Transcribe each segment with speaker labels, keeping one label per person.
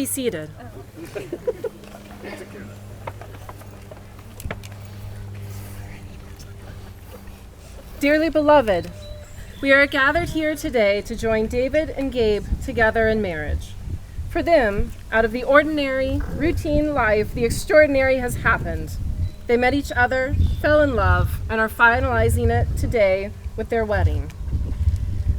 Speaker 1: be seated. Dearly beloved, we are gathered here today to join David and Gabe together in marriage. For them, out of the ordinary, routine life, the extraordinary has happened. They met each other, fell in love, and are finalizing it today with their wedding.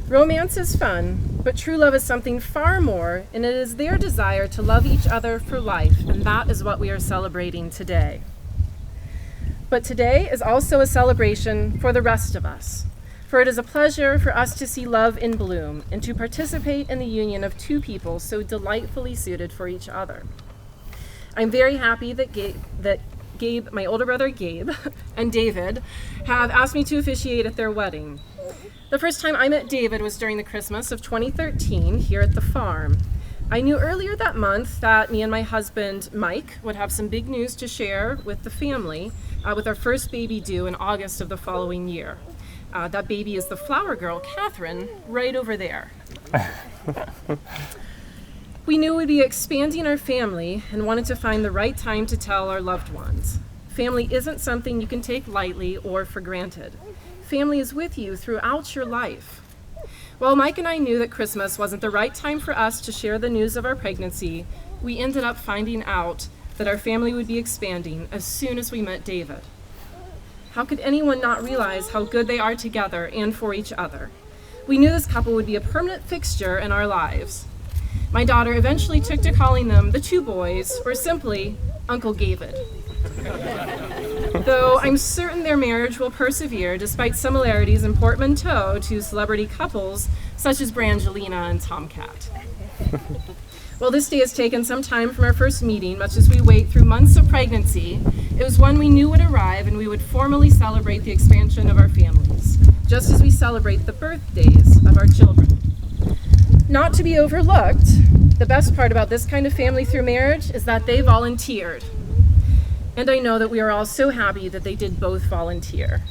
Speaker 1: Romance is fun, but true love is something far more, and it is their desire to love each other for life, and that is what we are celebrating today. But today is also a celebration for the rest of us, for it is a pleasure for us to see love in bloom and to participate in the union of two people so delightfully suited for each other. I'm very happy that Gabe, my older brother Gabe, and David have asked me to officiate at their wedding. The first time I met David was during the Christmas of 2013 here at the farm. I knew earlier that month that me and my husband, Mike, would have some big news to share with the family, with our first baby due in August of the following year. That baby is the flower girl, Catherine, right over there. We knew we'd be expanding our family and wanted to find the right time to tell our loved ones. Family isn't something you can take lightly or for granted. Family is with you throughout your life. While Mike and I knew that Christmas wasn't the right time for us to share the news of our pregnancy, we ended up finding out that our family would be expanding as soon as we met David. How could anyone not realize how good they are together and for each other? We knew this couple would be a permanent fixture in our lives. My daughter eventually took to calling them the two boys, or simply Uncle David. Though I'm certain their marriage will persevere despite similarities in portmanteau to celebrity couples such as Brangelina and Tomcat. Well, this day has taken some time from our first meeting, much as we wait through months of pregnancy. It was one we knew would arrive and we would formally celebrate the expansion of our families, just as we celebrate the birthdays of our children. Not to be overlooked, the best part about this kind of family through marriage is that they volunteered. And I know that we are all so happy that they did both volunteer.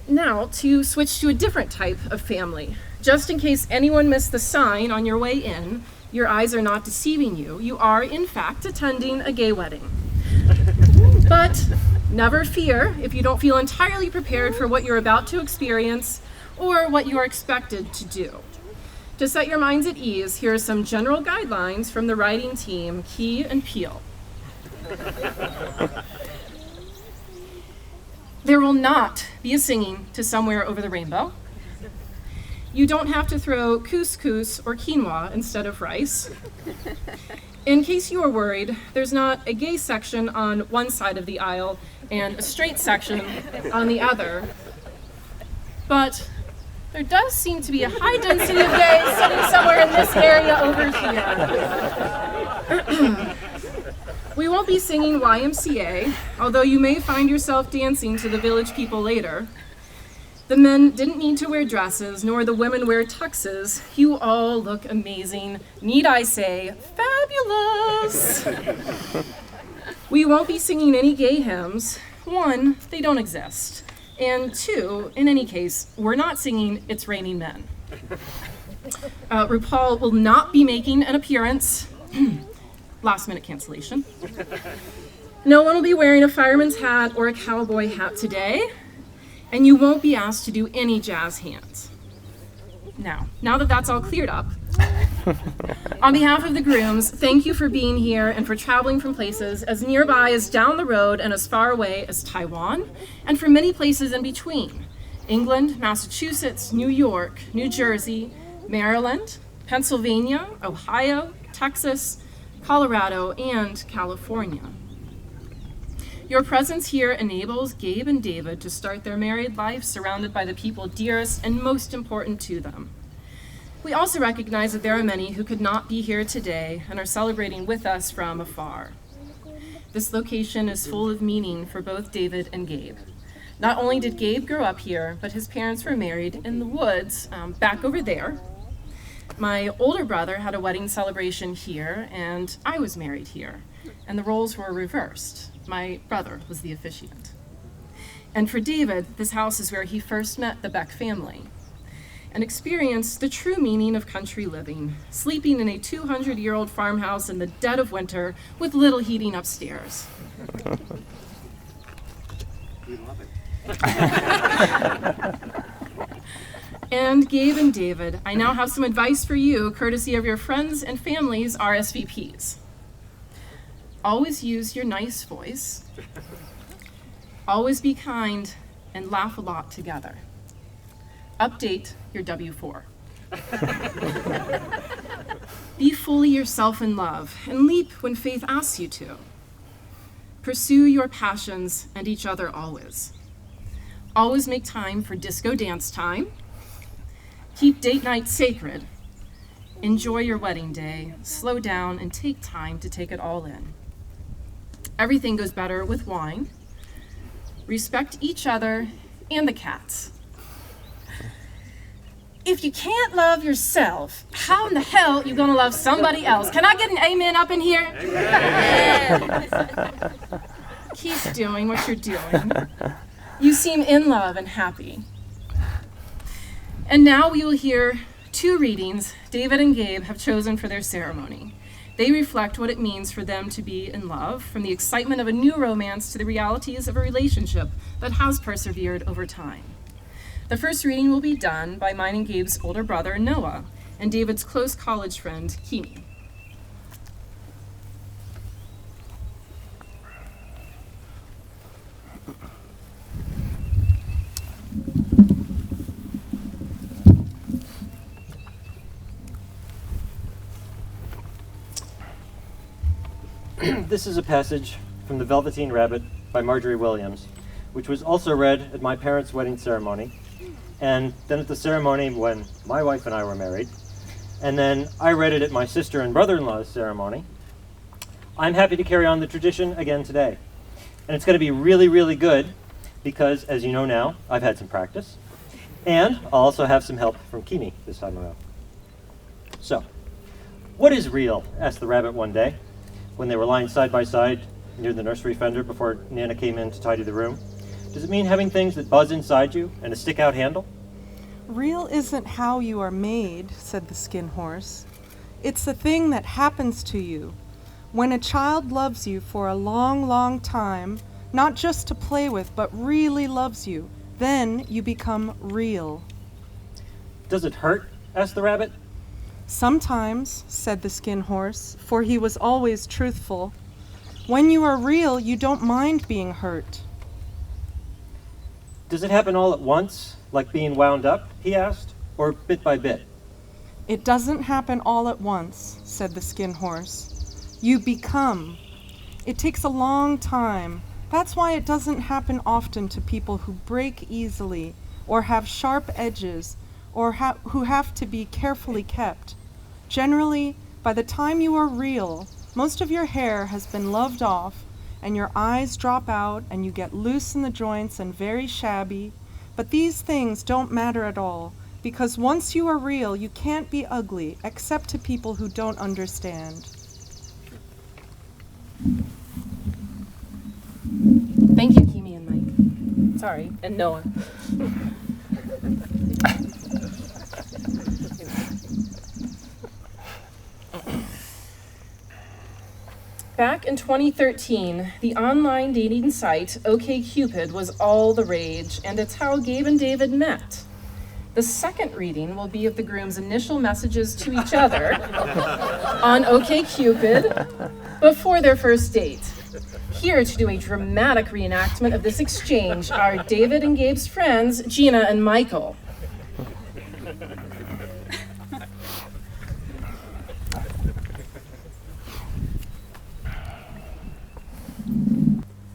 Speaker 1: Now, to switch to a different type of family. Just in case anyone missed the sign on your way in, your eyes are not deceiving you. You are, in fact, attending a gay wedding. But never fear if you don't feel entirely prepared for what you're about to experience or what you are expected to do. To set your minds at ease, here are some general guidelines from the writing team, Key and Peele. There will not be a singing to Somewhere Over the Rainbow. You don't have to throw couscous or quinoa instead of rice. In case you are worried, there's not a gay section on one side of the aisle and a straight section on the other. But there does seem to be a high density of gays sitting somewhere in this area over here. We won't be singing YMCA, although you may find yourself dancing to the Village People later. The men didn't need to wear dresses, nor the women wear tuxes. You all look amazing. Need I say, fabulous! We won't be singing any gay hymns. One, they don't exist. And two, in any case, we're not singing It's Raining Men. RuPaul will not be making an appearance. Last minute cancellation. No one will be wearing a fireman's hat or a cowboy hat today, and you won't be asked to do any jazz hands. Now that that's all cleared up, on behalf of the grooms, thank you for being here and for traveling from places as nearby as down the road and as far away as Taiwan, and from many places in between: England, Massachusetts, New York, New Jersey, Maryland, Pennsylvania, Ohio, Texas, Colorado, and California. Your presence here enables Gabe and David to start their married life surrounded by the people dearest and most important to them. We also recognize that there are many who could not be here today and are celebrating with us from afar. This location is full of meaning for both David and Gabe. Not only did Gabe grow up here, but his parents were married in the woods back over there. My older brother had a wedding celebration here, and I was married here, and the roles were reversed. My brother was the officiant. And for David, this house is where he first met the Beck family. and experience the true meaning of country living, sleeping in a 200-year-old farmhouse in the dead of winter with little heating upstairs.
Speaker 2: We love it.
Speaker 1: And Gabe and David, I now have some advice for you, courtesy of your friends and family's RSVPs. Always use your nice voice. Always be kind and laugh a lot together. Update your W-4. Be fully yourself in love and leap when faith asks you to. Pursue your passions and each other always. Always make time for disco dance time. Keep date night sacred. Enjoy your wedding day. Slow down and take time to take it all in. Everything goes better with wine. Respect each other and the cats. If you can't love yourself, how in the hell are you gonna love somebody else? Can I get an amen up in here? Amen. Keep doing what you're doing. You seem in love and happy. And now we will hear two readings David and Gabe have chosen for their ceremony. They reflect what it means for them to be in love, from the excitement of a new romance to the realities of a relationship that has persevered over time. The first reading will be done by mine and Gabe's older brother, Noah, and David's close college friend, Kimi.
Speaker 3: This is a passage from The Velveteen Rabbit by Marjorie Williams, which was also read at my parents' wedding ceremony, and then at the ceremony when my wife and I were married, and then I read it at my sister and brother-in-law's ceremony. I'm happy to carry on the tradition again today. And it's going to be really, really good because, as you know now, I've had some practice, and I'll also have some help from Kimi this time around. So, what is real? Asked the rabbit one day, when they were lying side by side near the nursery fender before Nana came in to tidy the room. Does it mean having things that buzz inside you and a stick-out handle?
Speaker 4: Real isn't how you are made, said the skin horse. It's the thing that happens to you. When a child loves you for a long, long time, not just to play with, but really loves you, then you become real.
Speaker 3: Does it hurt? Asked the rabbit.
Speaker 4: Sometimes, said the skin horse, for he was always truthful. When you are real, you don't mind being hurt.
Speaker 3: Does it happen all at once, like being wound up, he asked, or bit by bit?
Speaker 4: It doesn't happen all at once, said the skin horse. You become. It takes a long time. That's why it doesn't happen often to people who break easily, or have sharp edges, or who have to be carefully kept. Generally, by the time you are real, most of your hair has been loved off, and your eyes drop out, and you get loose in the joints and very shabby. But these things don't matter at all, because once you are real, you can't be ugly, except to people who don't understand.
Speaker 1: Thank you, Kimi and Mike. Sorry, and Noah. Back in 2013, the online dating site OkCupid was all the rage, and it's how Gabe and David met. The second reading will be of the groom's initial messages to each other on OkCupid before their first date. Here to do a dramatic reenactment of this exchange are David and Gabe's friends, Gina and Michael.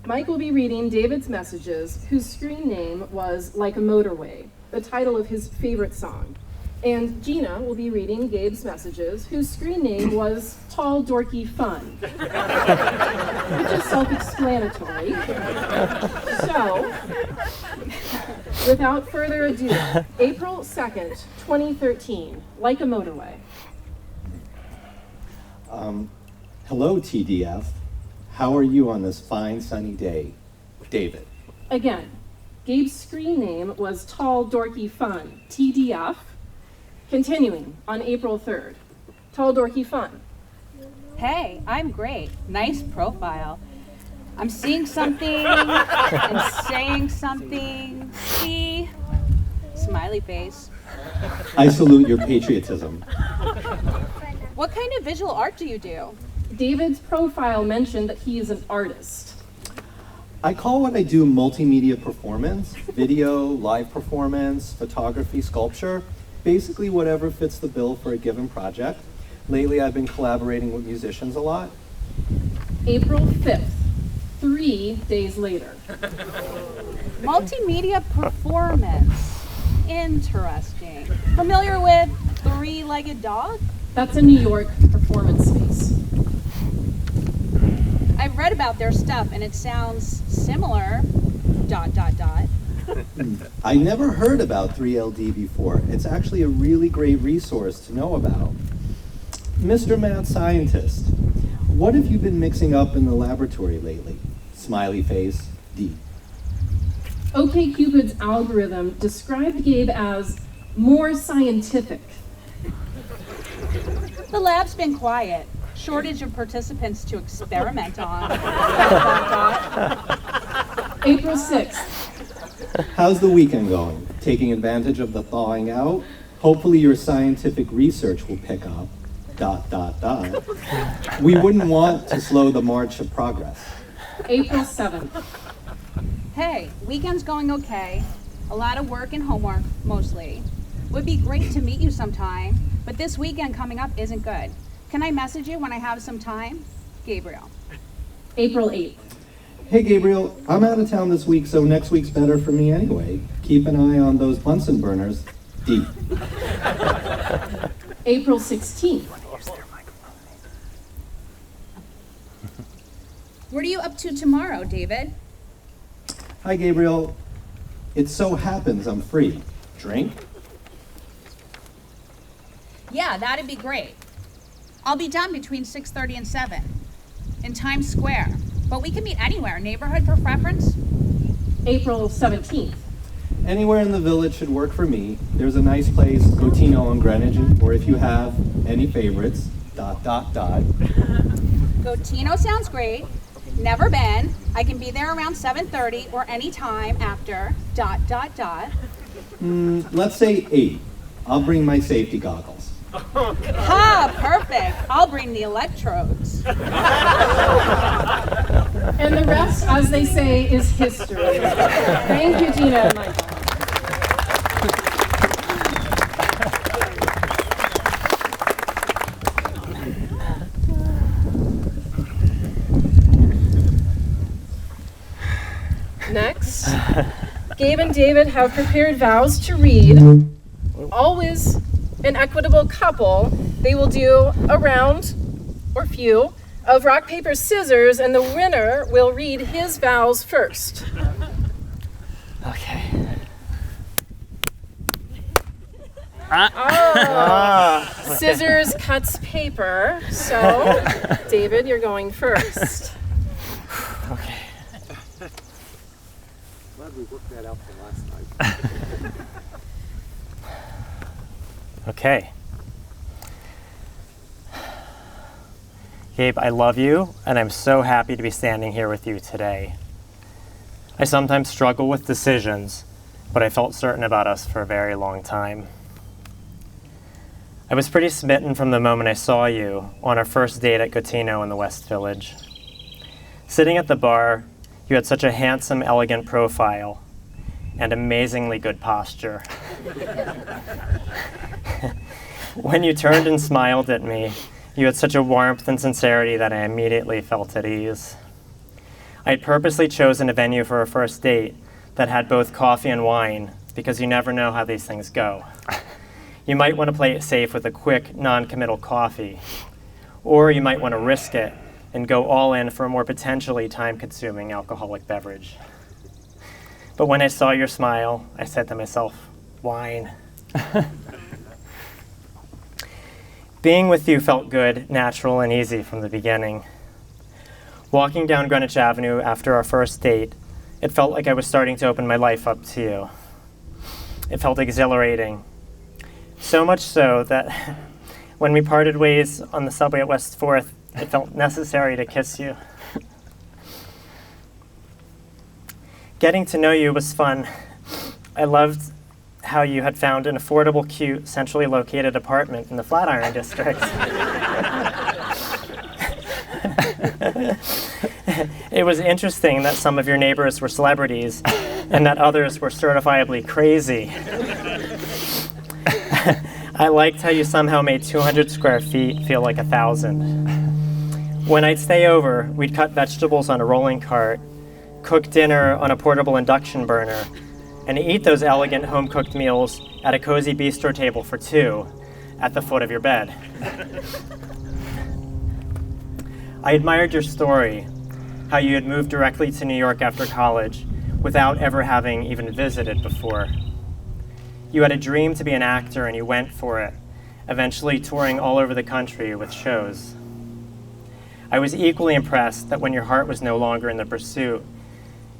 Speaker 1: Mike will be reading David's messages, whose screen name was Like a Motorway, the title of his favorite song. And Gina will be reading Gabe's messages, whose screen name was Tall, Dorky Fun, which is self-explanatory. So, without further ado, April 2nd, 2013, Like a Motorway.
Speaker 5: Hello, TDF. How are you on this fine sunny day? David.
Speaker 1: Again, Gabe's screen name was Tall, Dorky Fun, TDF, Continuing on April 3rd, tall, dorky, fun.
Speaker 2: Hey, I'm great. Nice profile. I'm seeing something and saying something. See? Smiley face.
Speaker 5: I salute your patriotism.
Speaker 2: What kind of visual art do you do?
Speaker 1: David's profile mentioned that he is an artist.
Speaker 5: I call what I do multimedia performance, video, live performance, photography, sculpture, basically whatever fits the bill for a given project. Lately, I've been collaborating with musicians a lot.
Speaker 1: April 5th, 3 days later.
Speaker 2: Multimedia performance. Interesting. Familiar with Three-Legged Dog?
Speaker 1: That's a New York performance space.
Speaker 2: I've read about their stuff and it sounds similar. ...
Speaker 5: I never heard about 3LD before. It's actually a really great resource to know about. Mr. Mad Scientist, what have you been mixing up in the laboratory lately? Smiley face, D.
Speaker 1: OkCupid's algorithm described Gabe as more scientific.
Speaker 2: The lab's been quiet. Shortage of participants to experiment on. ...
Speaker 1: April 6th,
Speaker 5: How's the weekend going? Taking advantage of the thawing out? Hopefully your scientific research will pick up. ... We wouldn't want to slow the march of progress.
Speaker 1: April 7th,
Speaker 2: Hey, weekend's going okay. A lot of work and homework, mostly. Would be great to meet you sometime, but this weekend coming up isn't good. Can I message you when I have some time? Gabriel.
Speaker 1: April 8th,
Speaker 5: Hey Gabriel, I'm out of town this week, so next week's better for me anyway. Keep an eye on those Bunsen burners. D.
Speaker 1: April 16th,
Speaker 2: What are you up to tomorrow, David?
Speaker 5: Hi Gabriel, it so happens I'm free. Drink?
Speaker 2: Yeah, that'd be great. I'll be done between 6:30 and 7 in Times Square, but we can meet anywhere. Neighborhood for preference?
Speaker 1: April 17th,
Speaker 5: Anywhere in the village should work for me. There's a nice place, Gotino on Greenwich, or if you have any favorites, ...
Speaker 2: Gotino sounds great. Never been. I can be there around 7:30 or any time after ...
Speaker 5: Let's say 8. I'll bring my safety goggles.
Speaker 2: Ha, perfect. I'll bring the electrodes.
Speaker 1: and the rest, as they say, is history. Thank you, Gina and Michael. Next, Gabe and David have prepared vows to read. Always an equitable couple, they will do a round or few of rock, paper, scissors, and the winner will read his vows first.
Speaker 6: Okay.
Speaker 1: Scissors cuts paper, so David, you're going first.
Speaker 6: Okay.
Speaker 7: Glad we worked that out from last night.
Speaker 6: Okay. Gabe, I love you, and I'm so happy to be standing here with you today. I sometimes struggle with decisions, but I felt certain about us for a very long time. I was pretty smitten from the moment I saw you on our first date at Gotino in the West Village. Sitting at the bar, you had such a handsome, elegant profile and amazingly good posture. When you turned and smiled at me, you had such a warmth and sincerity that I immediately felt at ease. I had purposely chosen a venue for a first date that had both coffee and wine because you never know how these things go. You might want to play it safe with a quick, non-committal coffee, or you might want to risk it and go all in for a more potentially time-consuming alcoholic beverage. But when I saw your smile, I said to myself, wine. Being with you felt good, natural, and easy from the beginning. Walking down Greenwich Avenue after our first date, it felt like I was starting to open my life up to you. It felt exhilarating. So much so that when we parted ways on the subway at West 4th, it felt necessary to kiss you. Getting to know you was fun. I loved how you had found an affordable, cute, centrally located apartment in the Flatiron District. It was interesting that some of your neighbors were celebrities and that others were certifiably crazy. I liked how you somehow made 200 square feet feel like 1,000. When I'd stay over, we'd cut vegetables on a rolling cart, cook dinner on a portable induction burner, and eat those elegant home-cooked meals at a cozy bistro table for two at the foot of your bed. I admired your story, how you had moved directly to New York after college without ever having even visited before. You had a dream to be an actor and you went for it, eventually touring all over the country with shows. I was equally impressed that when your heart was no longer in the pursuit,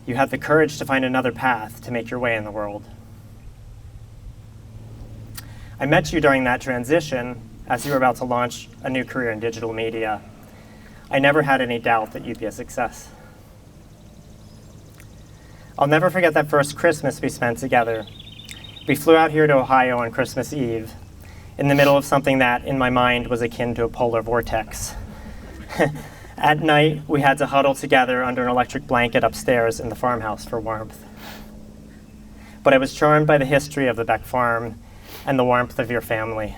Speaker 6: you had the courage to find another path to make your way in the world. I met you during that transition as you were about to launch a new career in digital media. I never had any doubt that you'd be a success. I'll never forget that first Christmas we spent together. We flew out here to Ohio on Christmas Eve, in the middle of something that, in my mind, was akin to a polar vortex. At night, we had to huddle together under an electric blanket upstairs in the farmhouse for warmth. But I was charmed by the history of the Beck farm and the warmth of your family.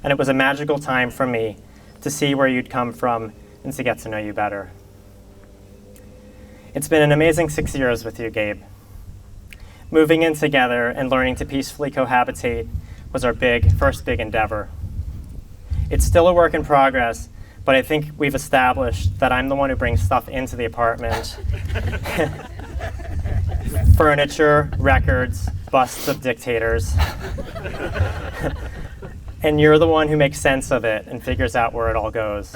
Speaker 6: And it was a magical time for me to see where you'd come from and to get to know you better. It's been an amazing 6 years with you, Gabe. Moving in together and learning to peacefully cohabitate was our first big endeavor. It's still a work in progress, but I think we've established that I'm the one who brings stuff into the apartment. Furniture, records, busts of dictators. And you're the one who makes sense of it and figures out where it all goes.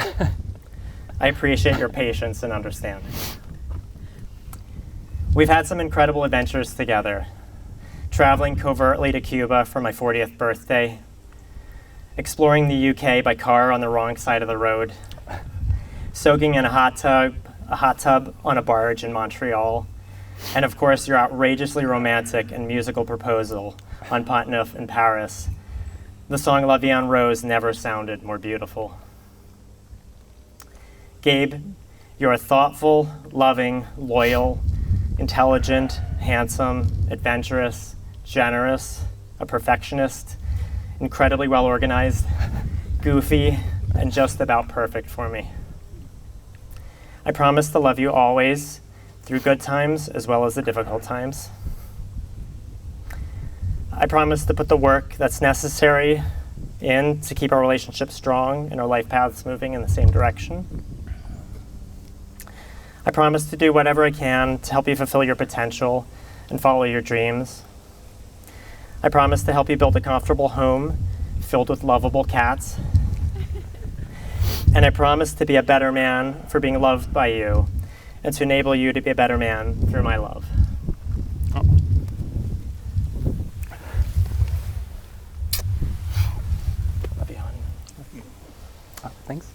Speaker 6: I appreciate your patience and understanding. We've had some incredible adventures together, traveling covertly to Cuba for my 40th birthday, exploring the UK by car on the wrong side of the road, soaking in a hot tub on a barge in Montreal, and of course your outrageously romantic and musical proposal on Pont Neuf in Paris. The song La Vie en Rose never sounded more beautiful. Gabe, you're a thoughtful, loving, loyal, intelligent, handsome, adventurous, generous, a perfectionist, incredibly well organized, goofy, and just about perfect for me. I promise to love you always, through good times as well as the difficult times. I promise to put the work that's necessary in to keep our relationship strong and our life paths moving in the same direction. I promise to do whatever I can to help you fulfill your potential and follow your dreams. I promise to help you build a comfortable home filled with lovable cats. And I promise to be a better man for being loved by you and to enable you to be a better man through my love. Love you, honey.
Speaker 8: Oh, thanks.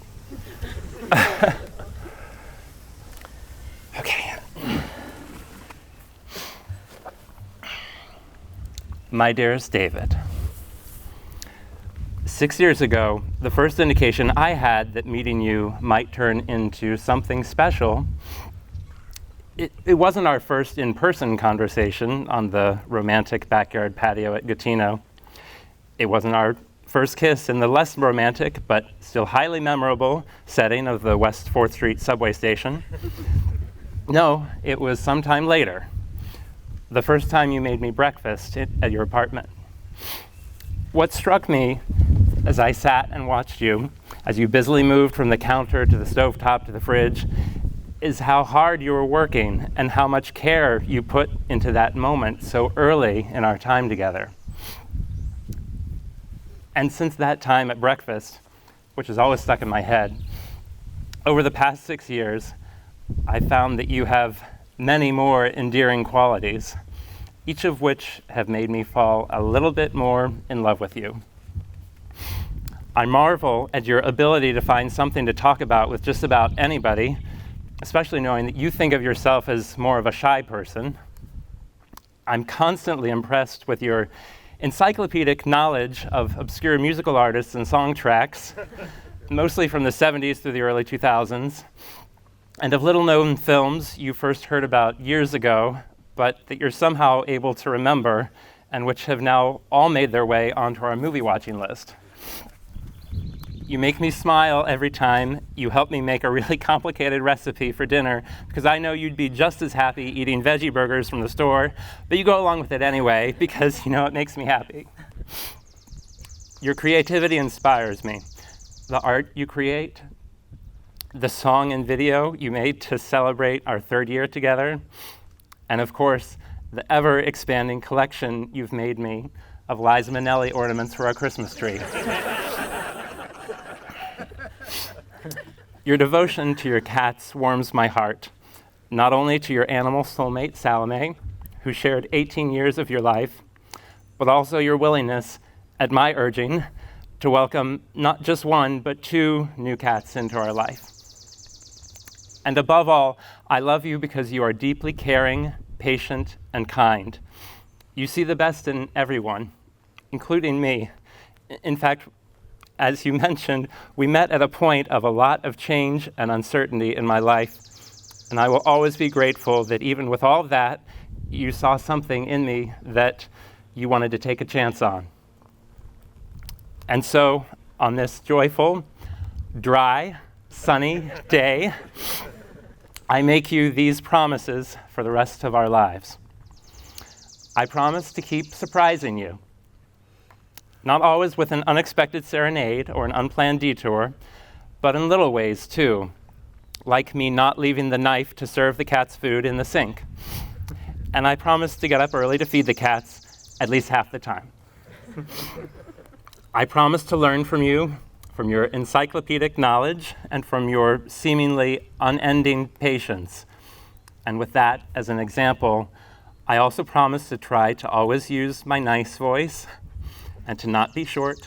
Speaker 8: Okay. My dearest David, 6 years ago, the first indication I had that meeting you might turn into something special, it wasn't our first in-person conversation on the romantic backyard patio at Gatineau. It wasn't our first kiss in the less romantic, but still highly memorable setting of the West 4th Street subway station. No, it was sometime later. The first time you made me breakfast at your apartment. What struck me as I sat and watched you, as you busily moved from the counter to the stovetop to the fridge, is how hard you were working and how much care you put into that moment so early in our time together. And since that time at breakfast, which has always stuck in my head, over the past 6 years, I found that you have many more endearing qualities, each of which have made me fall a little bit more in love with you. I marvel at your ability to find something to talk about with just about anybody, especially knowing that you think of yourself as more of a shy person. I'm constantly impressed with your encyclopedic knowledge of obscure musical artists and song tracks, mostly from the 70s through the early 2000s, and of little-known films you first heard about years ago, but that you're somehow able to remember, and which have now all made their way onto our movie-watching list. You make me smile every time you help me make a really complicated recipe for dinner, because I know you'd be just as happy eating veggie burgers from the store, but you go along with it anyway because you know it makes me happy. Your creativity inspires me. The art you create, the song and video you made to celebrate our 3rd year together, and of course, the ever-expanding collection you've made me of Liza Minnelli ornaments for our Christmas tree. Your devotion to your cats warms my heart, not only to your animal soulmate, Salome, who shared 18 years of your life, but also your willingness, at my urging, to welcome not just 1, but 2 new cats into our life. And above all, I love you because you are deeply caring, patient, and kind. You see the best in everyone, including me. In fact, as you mentioned, we met at a point of a lot of change and uncertainty in my life, and I will always be grateful that even with all that, you saw something in me that you wanted to take a chance on. And so, on this joyful, dry, sunny day, I make you these promises for the rest of our lives. I promise to keep surprising you. Not always with an unexpected serenade or an unplanned detour, but in little ways too, like me not leaving the knife to serve the cats' food in the sink. And I promise to get up early to feed the cats at least half the time. I promise to learn from you, from your encyclopedic knowledge, and from your seemingly unending patience. And with that as an example, I also promise to try to always use my nice voice and to not be short,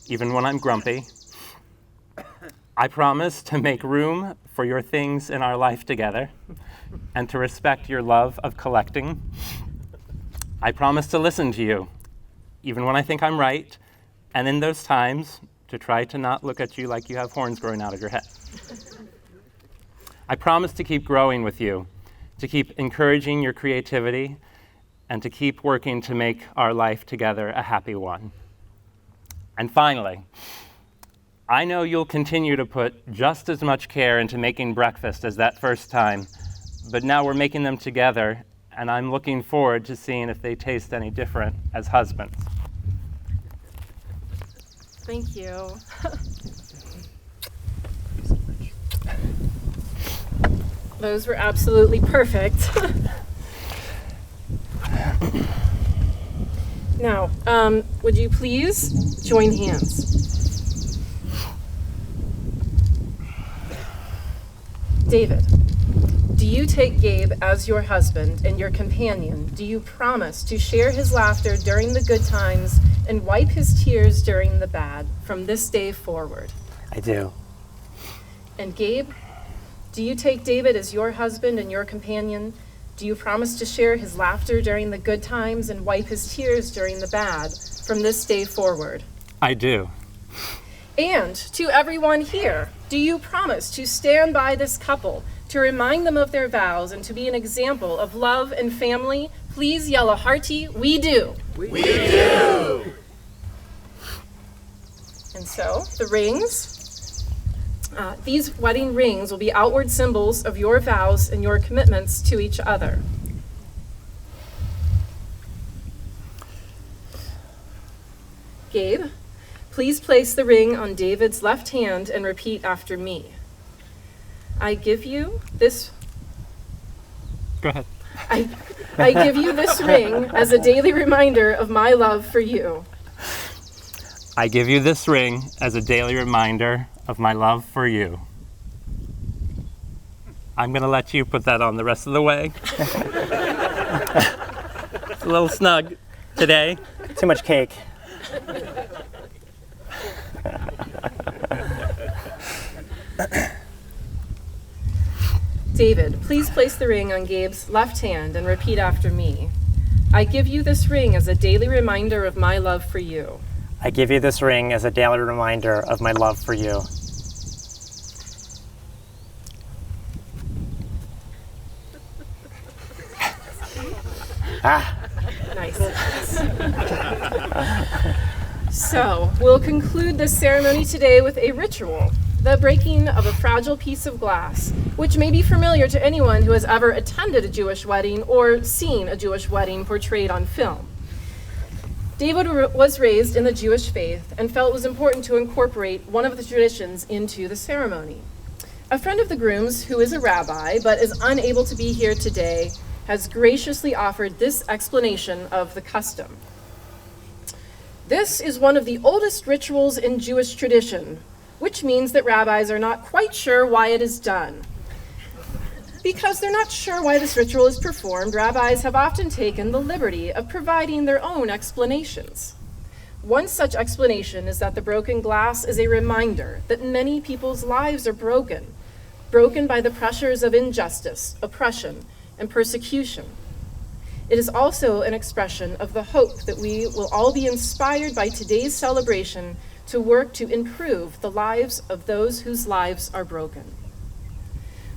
Speaker 8: even when I'm grumpy. I promise to make room for your things in our life together and to respect your love of collecting. I promise to listen to you, even when I think I'm right, and in those times, to try to not look at you like you have horns growing out of your head. I promise to keep growing with you, to keep encouraging your creativity, and to keep working to make our life together a happy one. And finally, I know you'll continue to put just as much care into making breakfast as that first time, but now we're making them together, and I'm looking forward to seeing if they taste any different as husbands.
Speaker 1: Thank you. Those were absolutely perfect. Now, would you please join hands? David, do you take Gabe as your husband and your companion? Do you promise to share his laughter during the good times and wipe his tears during the bad from this day forward?
Speaker 6: I do.
Speaker 1: And Gabe, do you take David as your husband and your companion? Do you promise to share his laughter during the good times and wipe his tears during the bad from this day forward?
Speaker 8: I do.
Speaker 1: And to everyone here, do you promise to stand by this couple, to remind them of their vows, and to be an example of love and family? Please yell a hearty, "We do."
Speaker 7: We do!
Speaker 1: And so, the rings, these wedding rings will be outward symbols of your vows and your commitments to each other. Gabe, please place the ring on David's left hand and repeat after me. I give you this.
Speaker 8: Go ahead.
Speaker 1: I give you this ring as a daily reminder of my love for you.
Speaker 8: I give you this ring as a daily reminder of my love for you. I'm going to let you put that on the rest of the way. a little snug today.
Speaker 6: Too much cake.
Speaker 1: David, please place the ring on Gabe's left hand and repeat after me. I give you this ring as a daily reminder of my love for you.
Speaker 6: I give you this ring as a daily reminder of my love for you.
Speaker 1: Nice. So, we'll conclude this ceremony today with a ritual, the breaking of a fragile piece of glass, which may be familiar to anyone who has ever attended a Jewish wedding or seen a Jewish wedding portrayed on film. David was raised in the Jewish faith and felt it was important to incorporate one of the traditions into the ceremony. A friend of the groom's, who is a rabbi but is unable to be here today, has graciously offered this explanation of the custom. This is one of the oldest rituals in Jewish tradition, which means that rabbis are not quite sure why it is done. Because they're not sure why this ritual is performed, rabbis have often taken the liberty of providing their own explanations. One such explanation is that the broken glass is a reminder that many people's lives are broken by the pressures of injustice, oppression, and persecution. It is also an expression of the hope that we will all be inspired by today's celebration to work to improve the lives of those whose lives are broken.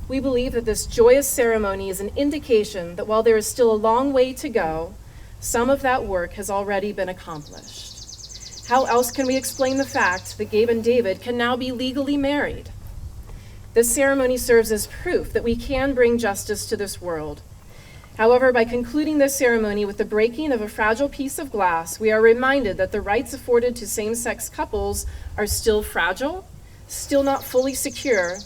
Speaker 1: We believe that this joyous ceremony is an indication that while there is still a long way to go, some of that work has already been accomplished. How else can we explain the fact that Gabe and David can now be legally married? This ceremony serves as proof that we can bring justice to this world. However, by concluding this ceremony with the breaking of a fragile piece of glass, we are reminded that the rights afforded to same-sex couples are still fragile, still not fully secure,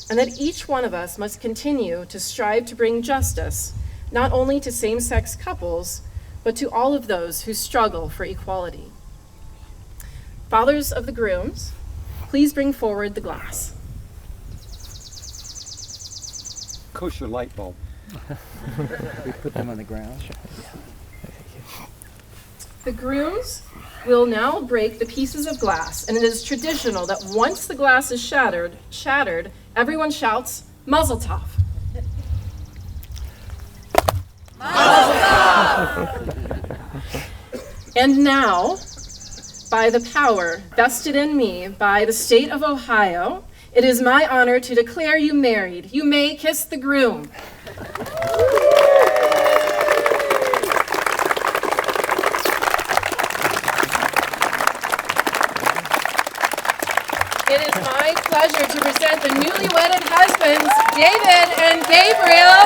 Speaker 1: and that each one of us must continue to strive to bring justice, not only to same-sex couples, but to all of those who struggle for equality. Fathers of the grooms, please bring forward the glass.
Speaker 9: Kosher light bulb. We put them on the ground.
Speaker 1: The grooms will now break the pieces of glass, and it is traditional that once the glass is shattered, everyone shouts, Mazel Tov.
Speaker 7: Mazel Tov!
Speaker 1: And now, by the power vested in me by the state of Ohio, it is my honor to declare you married. You may kiss the groom. It is my pleasure to present the newly wedded husbands, David and Gabriel.